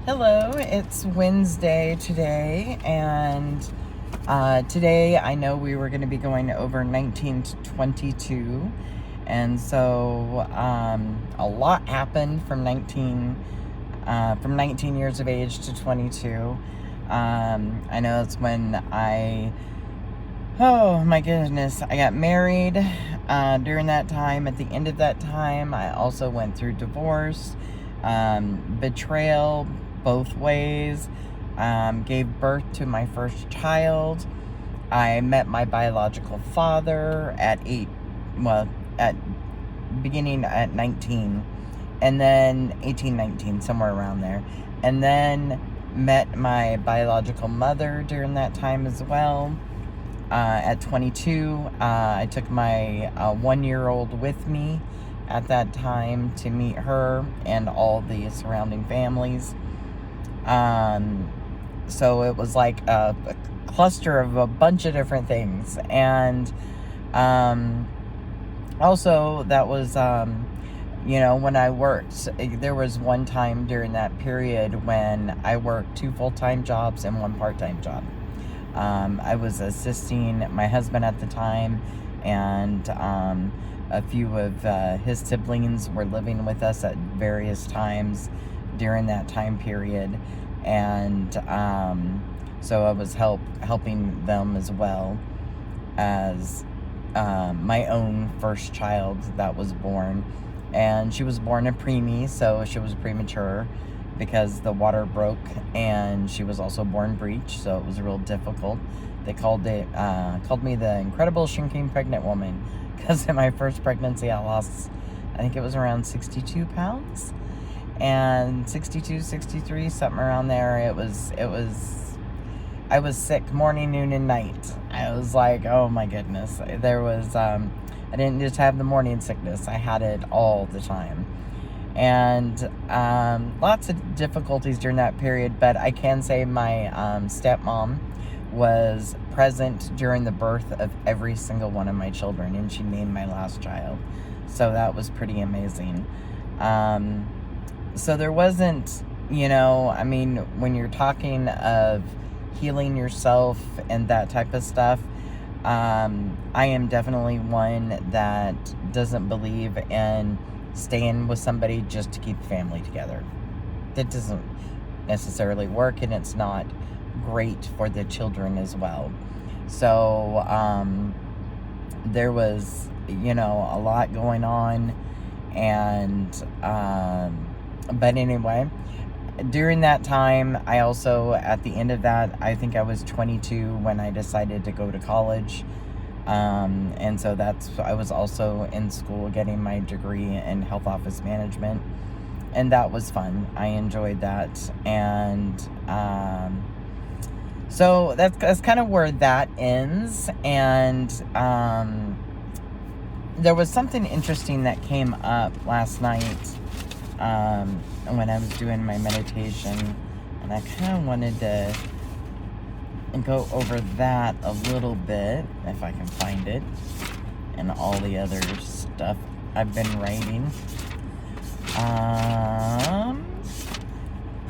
Hello, it's Wednesday today, and today I know we were going to be going over 19 to 22, and so a lot happened from 19 years of age to 22. I know it's when oh my goodness, I got married during that time. At the end of that time, I also went through divorce, betrayal, both ways, gave birth to my first child. I met my biological father at beginning at 19, and then 18, 19, somewhere around there. And then met my biological mother during that time as well. At 22, I took my 1-year-old with me at that time to meet her and all the surrounding families. So it was like a cluster of a bunch of different things. And also, that was, when I worked, there was one time during that period when I worked 2 full-time jobs and 1 part-time job. I was assisting my husband at the time, and a few of his siblings were living with us at various times during that time period, and so I was helping them as well as my own first child that was born. And she was born a preemie, so she was premature because the water broke, and she was also born breech, so it was real difficult. They called me the incredible shrinking pregnant woman, because in my first pregnancy I lost, I think it was around 62 pounds, and 62, 63, something around there. I was sick morning, noon, and night. I was like, oh my goodness. There was, I didn't just have the morning sickness, I had it all the time. And lots of difficulties during that period, but I can say my stepmom was present during the birth of every single one of my children, and she named my last child. So that was pretty amazing. So there wasn't, when you're talking of healing yourself and that type of stuff, I am definitely one that doesn't believe in staying with somebody just to keep family together. That doesn't necessarily work, and it's not great for the children as well. So there was, a lot going on, and but anyway, during that time, I also, at the end of that, I think I was 22 when I decided to go to college. And so I was also in school getting my degree in health office management, and that was fun. I enjoyed that. And so that's kind of where that ends. And there was something interesting that came up last night when I was doing my meditation, and I kind of wanted to go over that a little bit, if I can find it, and all the other stuff I've been writing.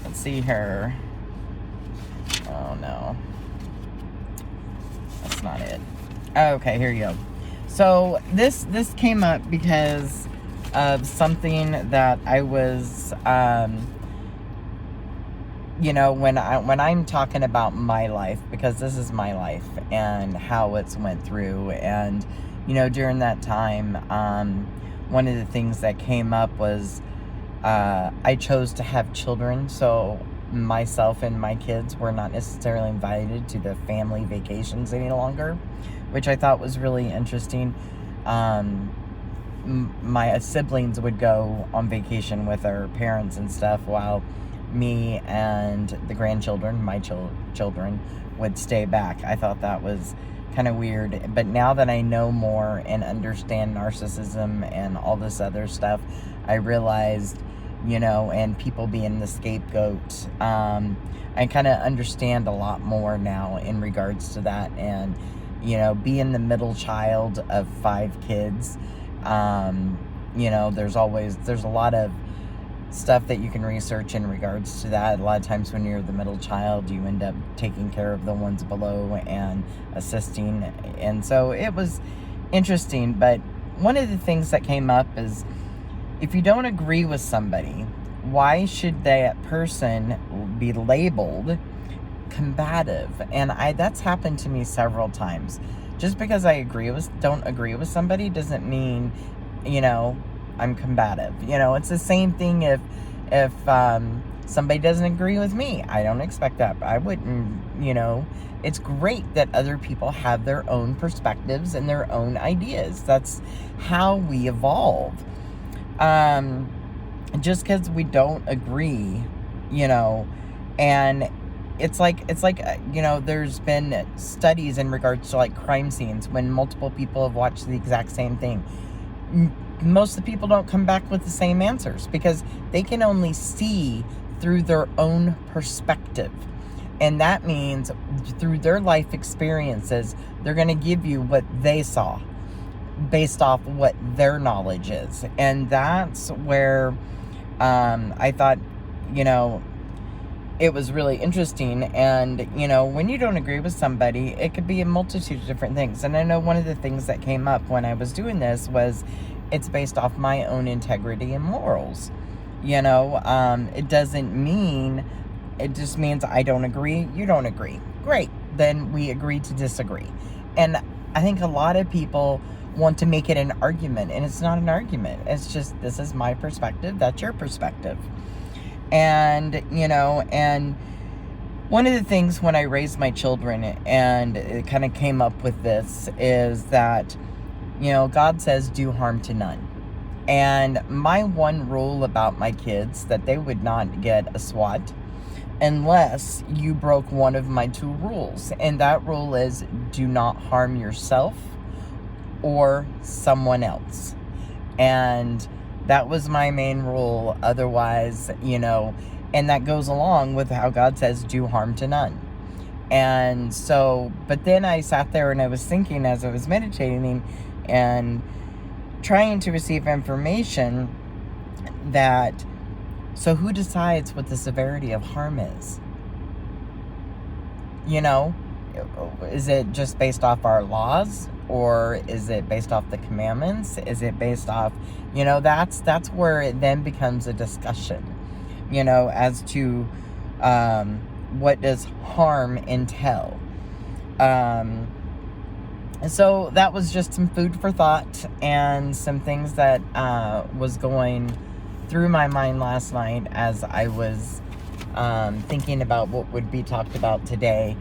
Let's see here. Oh no, that's not it. Okay, here you go. So this came up because of something that I was when I'm talking about my life, because this is my life and how it's went through. And during that time, one of the things that came up was I chose to have children, so myself and my kids were not necessarily invited to the family vacations any longer, which I thought was really interesting. My siblings would go on vacation with their parents and stuff, while me and the grandchildren, my children, would stay back. I thought that was kind of weird, but now that I know more and understand narcissism and all this other stuff, I realized, and people being the scapegoat, I kind of understand a lot more now in regards to that. And being the middle child of 5 kids, there's a lot of stuff that you can research in regards to that. A lot of times when you're the middle child, you end up taking care of the ones below and assisting. And so it was interesting. But one of the things that came up is, if you don't agree with somebody, why should that person be labeled combative? And that's happened to me several times. Just because I don't agree with somebody doesn't mean, I'm combative. It's the same thing if somebody doesn't agree with me. I don't expect that. I wouldn't, it's great that other people have their own perspectives and their own ideas. That's how we evolve. Just because we don't agree, and it's like there's been studies in regards to like crime scenes when multiple people have watched the exact same thing. Most of the people don't come back with the same answers because they can only see through their own perspective. And that means through their life experiences, they're going to give you what they saw based off what their knowledge is. And that's where I thought, it was really interesting. And, when you don't agree with somebody, it could be a multitude of different things. And I know one of the things that came up when I was doing this was it's based off my own integrity and morals. It doesn't mean, it just means I don't agree, you don't agree. Great, then we agree to disagree. And I think a lot of people want to make it an argument, and it's not an argument. It's just, this is my perspective, that's your perspective. And, and one of the things when I raised my children, and it kind of came up with this, is that, God says, do harm to none. And my one rule about my kids, that they would not get a swat unless you broke one of my two rules. And that rule is, do not harm yourself or someone else. And that was my main rule. Otherwise, and that goes along with how God says, do harm to none. And so, but then I sat there and I was thinking as I was meditating and trying to receive information that, so who decides what the severity of harm is? Is it just based off our laws, or is it based off the commandments? Is it based off, that's where it then becomes a discussion, as to what does harm entail. So that was just some food for thought and some things that was going through my mind last night as I was thinking about what would be talked about today.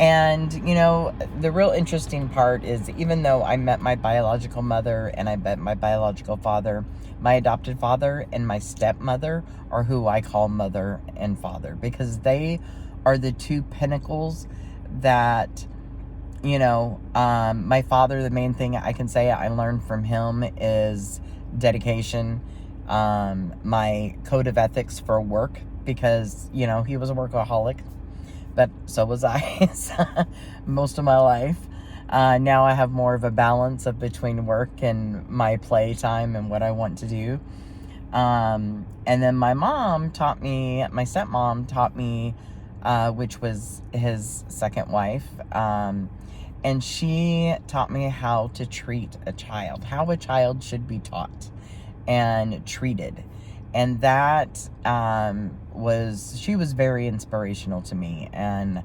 And, the real interesting part is, even though I met my biological mother and I met my biological father, my adopted father and my stepmother are who I call mother and father, because they are the two pinnacles that, my father, the main thing I can say I learned from him is dedication, my code of ethics for work, because, he was a workaholic. But so was I most of my life. Now I have more of a balance of between work and my play time and what I want to do. And then my stepmom taught me, which was his second wife. And she taught me how to treat a child, how a child should be taught and treated. And that she was very inspirational to me. And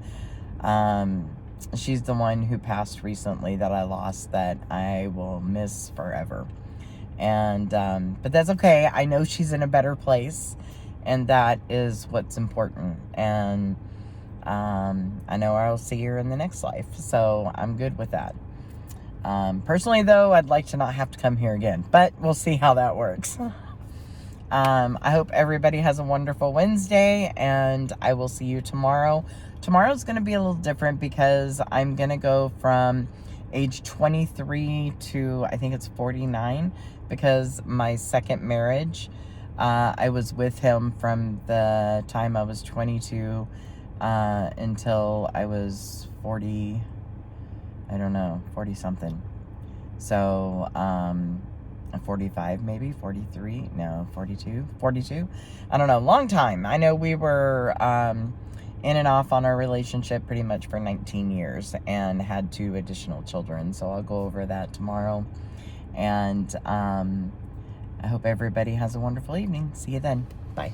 she's the one who passed recently that I lost, that I will miss forever. And but that's okay. I know she's in a better place, and that is what's important. And I know I'll see her in the next life, so I'm good with that. Personally, though, I'd like to not have to come here again, but we'll see how that works. I hope everybody has a wonderful Wednesday, and I will see you tomorrow. Tomorrow's going to be a little different because I'm going to go from age 23 to, I think it's 49, because my second marriage, I was with him from the time I was 22 until I was 40, 40 something. So, 45, maybe 43, no, 42. I don't know, long time. I know we were in and off on our relationship pretty much for 19 years and had 2 additional children. So I'll go over that tomorrow. And I hope everybody has a wonderful evening. See you then. Bye.